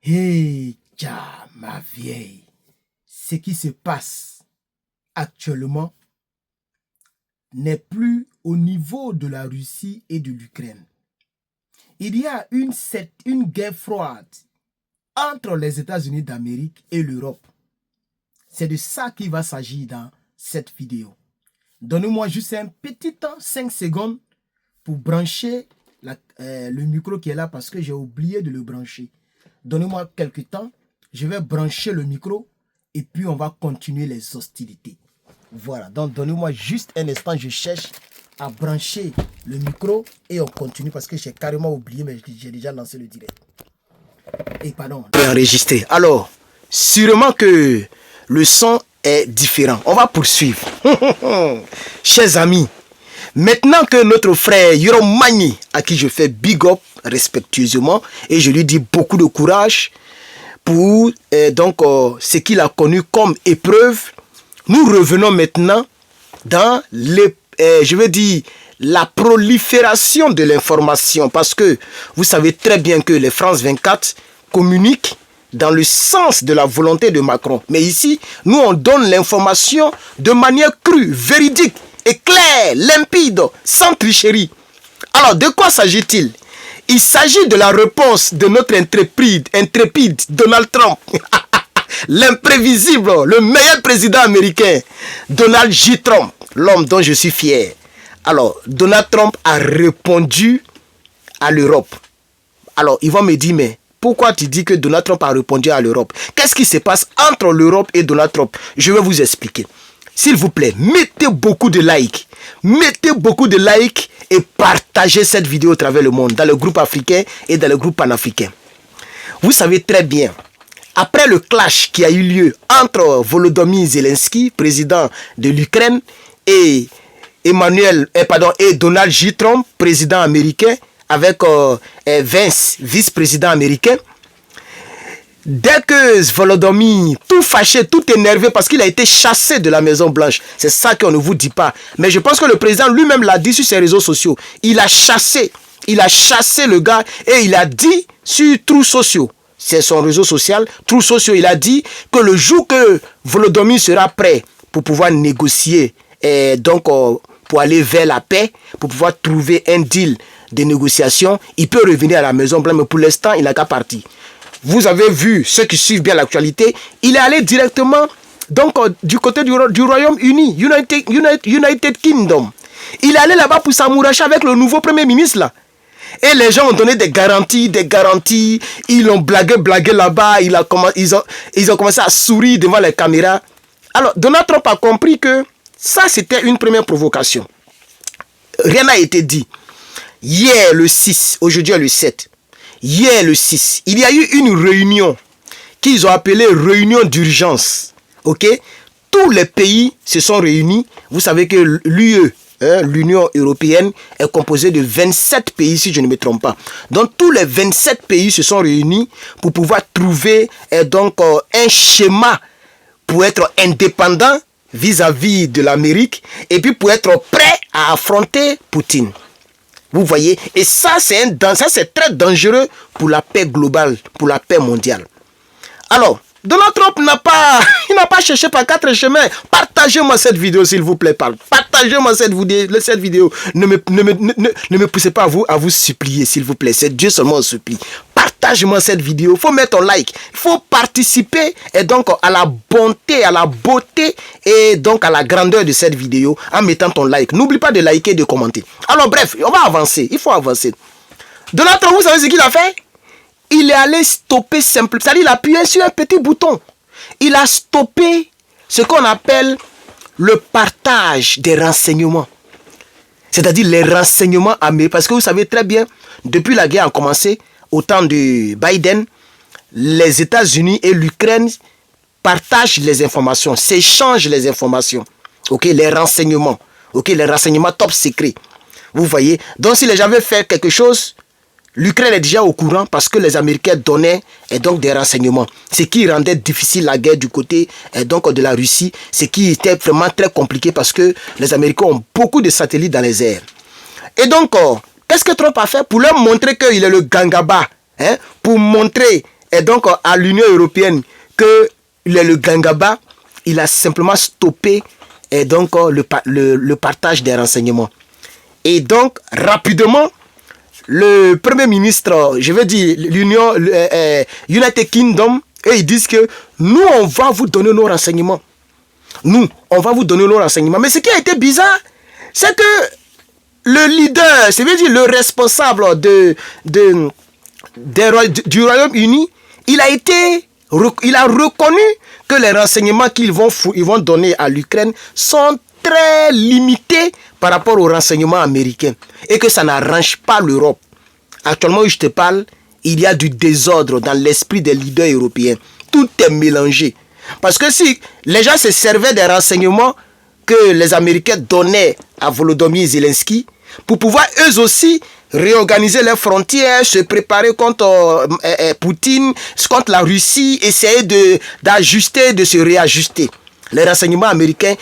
Hé, tcha, ma vieille, ce qui se passe actuellement n'est plus au niveau de la Russie et de l'Ukraine. Il y a une guerre froide entre les États-Unis d'Amérique et l'Europe. C'est de ça qu'il va s'agir dans cette vidéo. Donnez-moi juste un petit temps, 5 secondes, pour brancher le micro qui est là parce que j'ai oublié de le brancher. Donnez-moi quelques temps, je vais brancher le micro et puis on va continuer les hostilités. Voilà, donc donnez-moi juste un instant, je cherche à brancher le micro et on continue parce que j'ai carrément oublié, mais j'ai déjà lancé le direct. Et pardon. Enregistré. Alors, sûrement que le son est différent. On va poursuivre. Chers amis, maintenant que notre frère Yoromani, à qui je fais big up respectueusement, et je lui dis beaucoup de courage pour ce qu'il a connu comme épreuve, nous revenons maintenant dans la prolifération de l'information, parce que vous savez très bien que les France 24 communiquent dans le sens de la volonté de Macron. Mais ici, nous on donne l'information de manière crue, véridique et claire, limpide, sans tricherie. Alors, de quoi s'agit-il? Il s'agit de la réponse de notre intrépide Donald Trump. L'imprévisible, le meilleur président américain, Donald J. Trump, l'homme dont je suis fier. Alors, Donald Trump a répondu à l'Europe. Alors, ils vont me dire, mais pourquoi tu dis que Donald Trump a répondu à l'Europe? Qu'est-ce qui se passe entre l'Europe et Donald Trump? Je vais vous expliquer. S'il vous plaît, mettez beaucoup de likes. Mettez beaucoup de likes et partagez cette vidéo à travers le monde, dans le groupe africain et dans le groupe panafricain. Vous savez très bien, après le clash qui a eu lieu entre Volodymyr Zelensky, président de l'Ukraine, et Donald J. Trump, président américain, avec Vance, vice-président américain, dès que Volodymyr, tout fâché, tout énervé, parce qu'il a été chassé de la Maison Blanche, c'est ça qu'on ne vous dit pas, mais je pense que le président lui-même l'a dit sur ses réseaux sociaux, il a chassé le gars, et il a dit sur Truth Social, c'est son réseau social, Truth Social, il a dit que le jour que Volodymyr sera prêt pour pouvoir négocier, pour aller vers la paix, pour pouvoir trouver un deal de négociation, il peut revenir à la Maison Blanche, mais pour l'instant, il n'a qu'à partir. Vous avez vu, ceux qui suivent bien l'actualité, il est allé directement du côté du Royaume-Uni, United Kingdom. Il est allé là-bas pour s'amouracher avec le nouveau Premier ministre là. Et les gens ont donné des garanties, ils ont blagué là-bas, ils ont commencé à sourire devant les caméras. Alors, Donald Trump a compris que ça, c'était une première provocation. Rien n'a été dit. Hier, le 6, aujourd'hui le 7, hier, le 6, il y a eu une réunion qu'ils ont appelée réunion d'urgence. Ok? Tous les pays se sont réunis. Vous savez que l'UE, l'Union européenne, est composée de 27 pays, si je ne me trompe pas. Donc, tous les 27 pays se sont réunis pour pouvoir trouver un schéma pour être indépendant vis-à-vis de l'Amérique et puis pour être prêt à affronter Poutine. Vous voyez? Et ça, c'est très dangereux pour la paix globale, pour la paix mondiale. Alors, Donald Trump n'a pas cherché par 4 chemins. Partagez-moi cette vidéo, s'il vous plaît. Partagez-moi cette vidéo. Ne me poussez pas à vous supplier, s'il vous plaît. C'est Dieu seulement qui supplie. Partagez-moi cette vidéo. Il faut mettre un like. Il faut participer et donc à la bonté, à la beauté et donc à la grandeur de cette vidéo en mettant ton like. N'oublie pas de liker et de commenter. Alors bref, on va avancer. Il faut avancer. Donald Trump, vous savez ce qu'il a fait? Il est allé stopper simplement, c'est-à-dire il a appuyé sur un petit bouton. Il a stoppé ce qu'on appelle le partage des renseignements. C'est-à-dire les renseignements américains. Parce que vous savez très bien, depuis la guerre a commencé, au temps de Biden, les États-Unis et l'Ukraine partagent les informations, s'échangent les informations. Ok, les renseignements. Ok, les renseignements top secrets. Vous voyez? Donc si les gens veulent faire quelque chose, l'Ukraine est déjà au courant parce que les Américains donnaient des renseignements. Ce qui rendait difficile la guerre du côté de la Russie. Ce qui était vraiment très compliqué parce que les Américains ont beaucoup de satellites dans les airs. Et donc, qu'est-ce que Trump a fait pour leur montrer qu'il est le gangaba, pour montrer et donc à l'Union européenne que le Gangaba, il a simplement stoppé et donc le partage des renseignements. Et donc rapidement, le premier ministre, je veux dire l'Union United Kingdom, et ils disent que nous on va vous donner nos renseignements. Nous, on va vous donner nos renseignements. Mais ce qui a été bizarre, c'est que le leader, c'est-à-dire le responsable du Royaume-Uni, il a reconnu que les renseignements ils vont donner à l'Ukraine sont très limités par rapport aux renseignements américains et que ça n'arrange pas l'Europe. Actuellement, où je te parle, il y a du désordre dans l'esprit des leaders européens. Tout est mélangé. Parce que si les gens se servaient des renseignements que les Américains donnaient à Volodymyr Zelensky pour pouvoir eux aussi réorganiser leurs frontières, se préparer contre Poutine, contre la Russie, essayer d'ajuster, de se réajuster. Les renseignements américains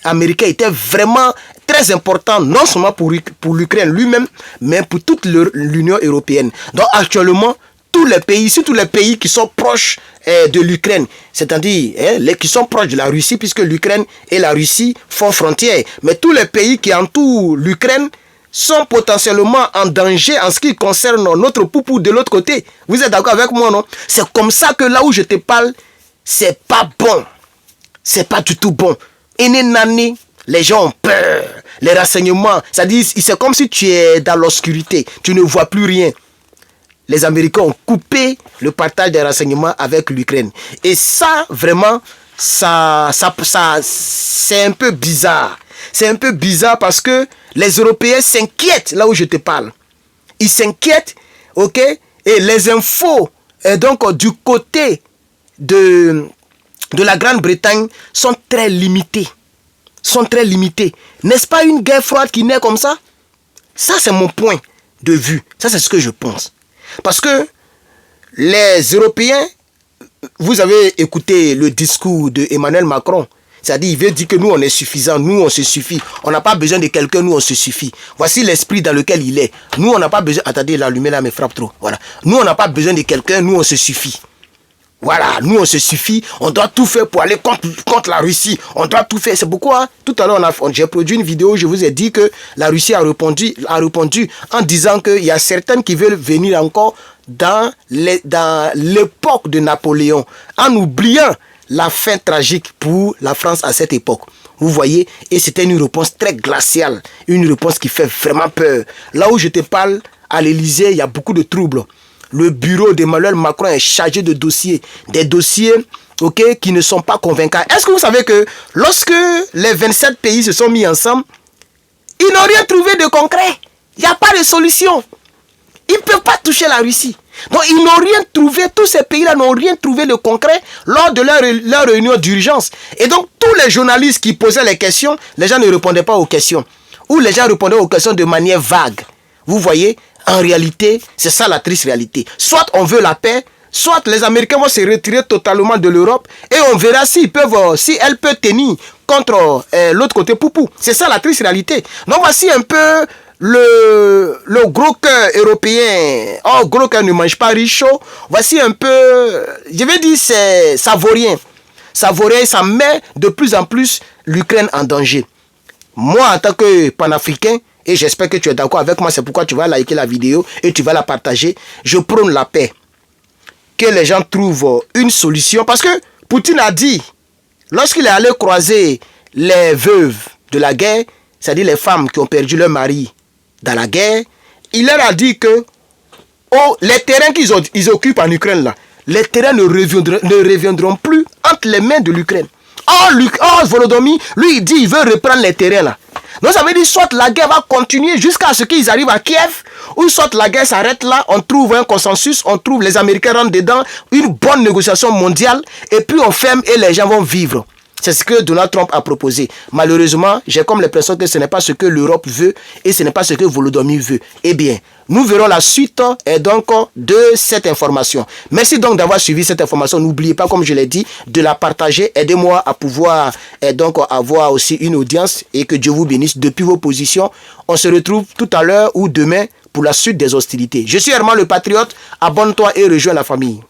étaient vraiment très importants, non seulement pour l'Ukraine lui-même, mais pour toute l'Union européenne. Donc actuellement, tous les pays, surtout les pays qui sont proches de l'Ukraine, c'est-à-dire les qui sont proches de la Russie, puisque l'Ukraine et la Russie font frontière, mais tous les pays qui entourent l'Ukraine sont potentiellement en danger en ce qui concerne notre poupou de l'autre côté. Vous êtes d'accord avec moi, non? C'est comme ça que là où je te parle, c'est pas bon. C'est pas du tout bon. Une année, les gens ont peur. Les renseignements, c'est-à-dire, c'est comme si tu es dans l'obscurité. Tu ne vois plus rien. Les Américains ont coupé le partage des renseignements avec l'Ukraine. Et ça, vraiment, ça c'est un peu bizarre. C'est un peu bizarre parce que les Européens s'inquiètent là où je te parle. Ils s'inquiètent, ok? Et les infos, donc du côté de la Grande-Bretagne sont très limitées. N'est-ce pas une guerre froide qui naît comme ça? Ça, c'est mon point de vue. Ça, c'est ce que je pense. Parce que les Européens, vous avez écouté le discours d'Emmanuel Macron. C'est-à-dire, il veut dire que nous, on est suffisants, nous, on se suffit. On n'a pas besoin de quelqu'un, nous, on se suffit. Voici l'esprit dans lequel il est. Nous, on n'a pas besoin... Attendez, la lumière là me frappe trop. Voilà. Nous, on n'a pas besoin de quelqu'un, nous, on se suffit. Voilà, nous, on se suffit. On doit tout faire pour aller contre la Russie. On doit tout faire. C'est pourquoi, tout à l'heure, j'ai produit une vidéo où je vous ai dit que la Russie a répondu en disant qu'il y a certaines qui veulent venir encore dans l'époque de Napoléon, en oubliant la fin tragique pour la France à cette époque. Vous voyez, et c'était une réponse très glaciale, une réponse qui fait vraiment peur. Là où je te parle, à l'Élysée, il y a beaucoup de troubles. Le bureau d'Emmanuel Macron est chargé de dossiers, des dossiers qui ne sont pas convaincants. Est-ce que vous savez que lorsque les 27 pays se sont mis ensemble, ils n'ont rien trouvé de concret. Il n'y a pas de solution. Ils ne peuvent pas toucher la Russie. Donc ils n'ont rien trouvé, tous ces pays-là n'ont rien trouvé de concret lors de leur réunion d'urgence. Et donc tous les journalistes qui posaient les questions, les gens ne répondaient pas aux questions. Ou les gens répondaient aux questions de manière vague. Vous voyez, en réalité, c'est ça la triste réalité. Soit on veut la paix, soit les Américains vont se retirer totalement de l'Europe et on verra si elle peut tenir contre l'autre côté poupou. C'est ça la triste réalité. Donc voici un peu le gros cœur européen. Oh, gros cœur ne mange pas riche. Voici un peu, je vais dire, c'est savourien. Savourien, ça met de plus en plus l'Ukraine en danger. Moi, en tant que panafricain, et j'espère que tu es d'accord avec moi, c'est pourquoi tu vas liker la vidéo et tu vas la partager. Je prône la paix. Que les gens trouvent une solution. Parce que Poutine a dit, lorsqu'il est allé croiser les veuves de la guerre, c'est-à-dire les femmes qui ont perdu leur mari dans la guerre, il leur a dit que les terrains qu'ils occupent en Ukraine, là, les terrains ne reviendront plus entre les mains de l'Ukraine. Volodymyr, lui, il dit il veut reprendre les terrains là. Donc ça veut dire soit la guerre va continuer jusqu'à ce qu'ils arrivent à Kiev, ou soit la guerre s'arrête là, on trouve un consensus, on trouve les Américains rentrent dedans, une bonne négociation mondiale, et puis on ferme et les gens vont vivre. C'est ce que Donald Trump a proposé. Malheureusement, j'ai comme l'impression que ce n'est pas ce que l'Europe veut et ce n'est pas ce que Volodymyr veut. Eh bien, nous verrons la suite de cette information. Merci donc d'avoir suivi cette information. N'oubliez pas, comme je l'ai dit, de la partager. Aidez-moi à pouvoir avoir aussi une audience et que Dieu vous bénisse depuis vos positions. On se retrouve tout à l'heure ou demain pour la suite des hostilités. Je suis Herman le Patriote. Abonne-toi et rejoins la famille.